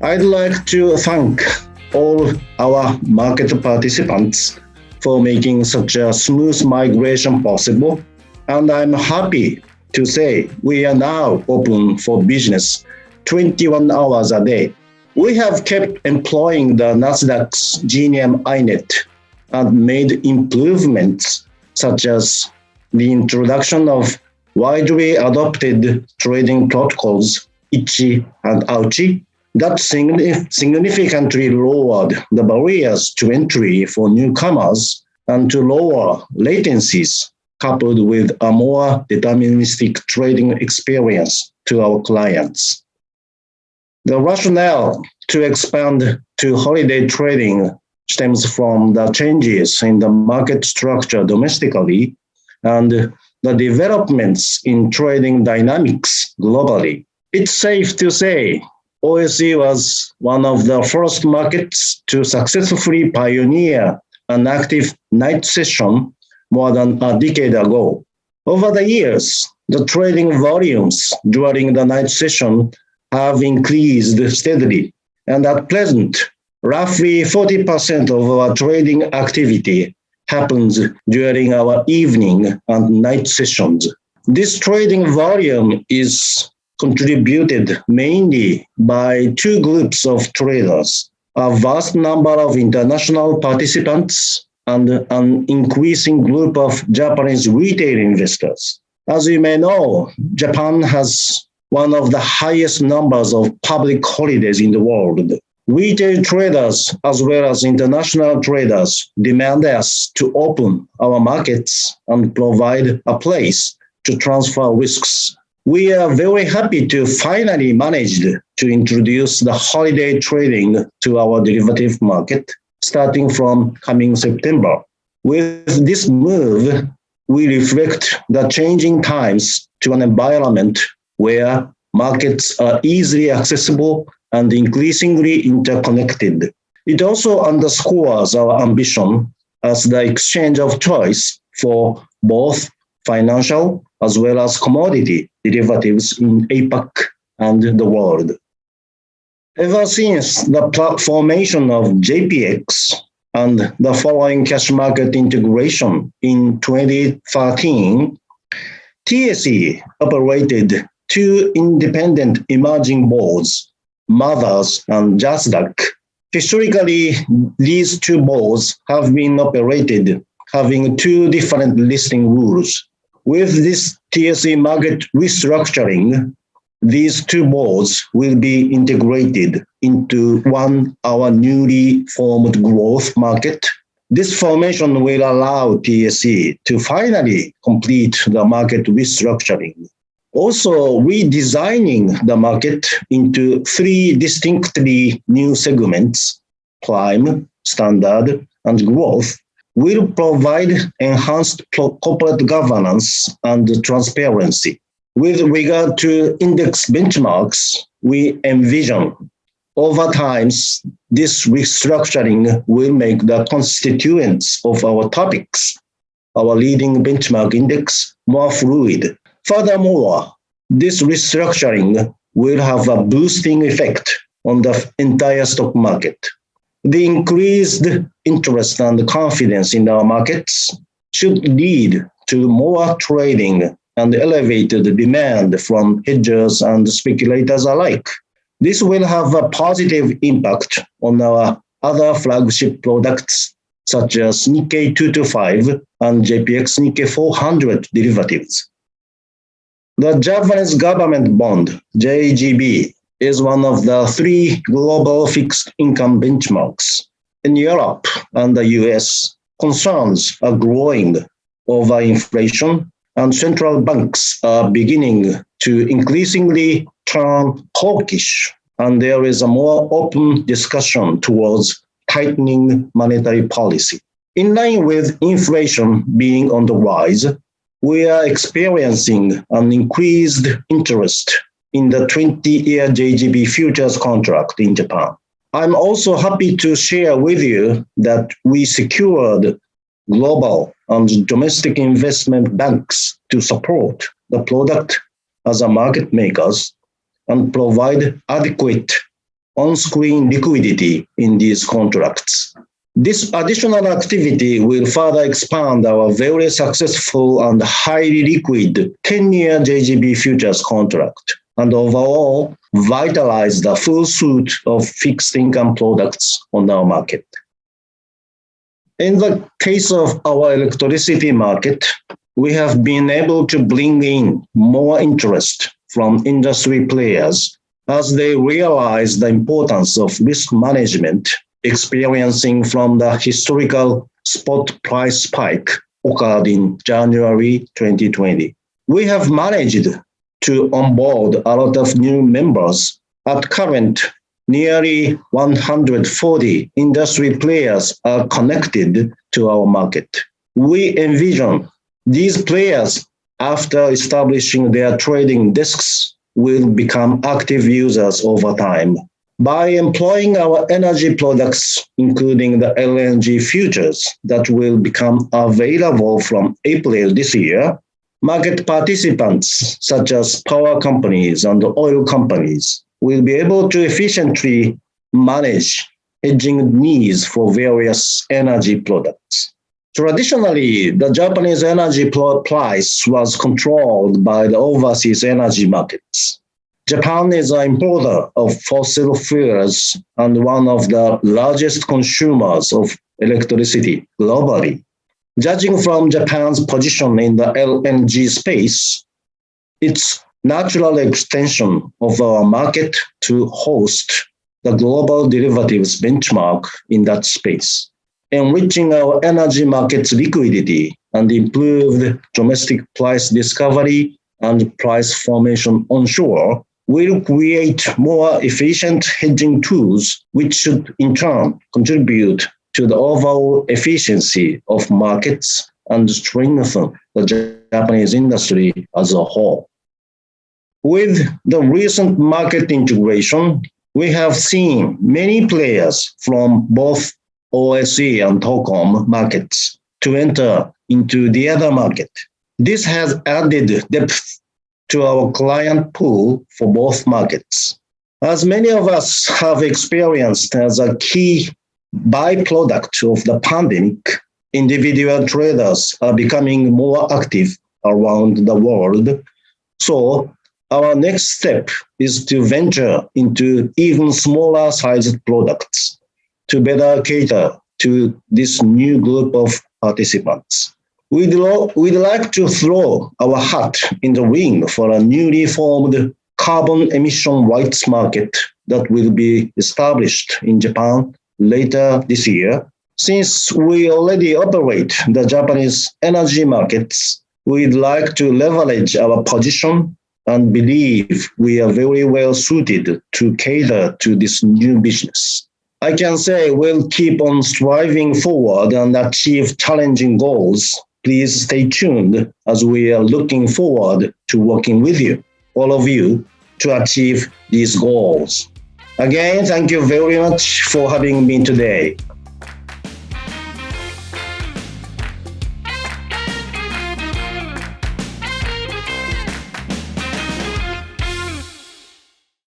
I'd like to thank all our market participants for making such a smooth migration possible, and I'm happy to say we are now open for business 21 hours a day. We have kept employing the Nasdaq's GNM INET and made improvements such as the introduction of widely adopted trading protocols, ICHI and AUCHI, that significantly lowered the barriers to entry for newcomers and to lower latencies, coupled with a more deterministic trading experience to our clients. The rationale to expand to holiday trading stems from the changes in the market structure domestically and the developments in trading dynamics globally. It's safe to say OSE was one of the first markets to successfully pioneer an active night session more than a decade ago. Over the years, the trading volumes during the night session have increased steadily, and at present, roughly 40% of our trading activity happens during our evening and night sessions. This trading volume is contributed mainly by two groups of traders, a vast number of international participants, and an increasing group of Japanese retail investors. As you may know, Japan has one of the highest numbers of public holidays in the world. Retail traders, as well as international traders, demand us to open our markets and provide a place to transfer risks. We are very happy to finally manage to introduce the holiday trading to our derivative market, starting from coming September. With this move, we reflect the changing times to an environment where markets are easily accessible and increasingly interconnected. It also underscores our ambition as the exchange of choice for both financial as well as commodity derivatives in APAC and the world. Ever since the formation of JPX and the following cash market integration in 2013, TSE operated two independent emerging boards, Mothers and JASDAQ. Historically, these two boards have been operated having two different listing rules. With this TSE market restructuring, these two boards will be integrated into our newly formed growth market. This formation will allow TSE to finally complete the market restructuring. Also, redesigning the market into three distinctly new segments, Prime, Standard, and Growth, will provide enhanced corporate governance and transparency. With regard to index benchmarks, we envision over time this restructuring will make the constituents of our topics, our leading benchmark index, more fluid. Furthermore, this restructuring will have a boosting effect on the entire stock market. The increased interest and confidence in our markets should lead to more trading and elevated demand from hedgers and speculators alike. This will have a positive impact on our other flagship products, such as Nikkei 225 and JPX Nikkei 400 derivatives. The Japanese government bond, JGB, is one of the three global fixed income benchmarks. In Europe and the US, concerns are growing over inflation, and central banks are beginning to increasingly turn hawkish, and there is a more open discussion towards tightening monetary policy. In line with inflation being on the rise, we are experiencing an increased interest in the 20-year JGB futures contract in Japan. I'm also happy to share with you that we secured global and domestic investment banks to support the product as a market makers and provide adequate on-screen liquidity in these contracts. This additional activity will further expand our very successful and highly liquid 10-year JGB futures contract, and overall vitalize the full suite of fixed income products on our market. In the case of our electricity market, we have been able to bring in more interest from industry players as they realize the importance of risk management experiencing from the historical spot price spike occurred in January 2020. We have managed to onboard a lot of new members. At current, nearly 140 industry players are connected to our market. We envision these players, after establishing their trading desks, will become active users over time. By employing our energy products, including the LNG futures that will become available from April this year, market participants such as power companies and oil companies will be able to efficiently manage hedging needs for various energy products. Traditionally, the Japanese energy price was controlled by the overseas energy markets. Japan is an importer of fossil fuels and one of the largest consumers of electricity globally. Judging from Japan's position in the LNG space, it's natural extension of our market to host the global derivatives benchmark in that space. Enriching our energy market's liquidity and improved domestic price discovery and price formation onshore will create more efficient hedging tools, which should in turn contribute to the overall efficiency of markets and strengthen the Japanese industry as a whole. With the recent market integration, we have seen many players from both OSE and TOCOM markets to enter into the other market. This has added depth to our client pool for both markets. As many of us have experienced as a key byproduct of the pandemic, individual traders are becoming more active around the world. So our next step is to venture into even smaller sized products to better cater to this new group of participants. We'd like to throw our hat in the ring for a newly formed carbon emission rights market that will be established in Japan later this year. Since we already operate the Japanese energy markets, we'd like to leverage our position and believe we are very well suited to cater to this new business. I can say we'll keep on striving forward and achieve challenging goals. Please stay tuned as we are looking forward to working with you, all of you, to achieve these goals. Again, thank you very much for having me today.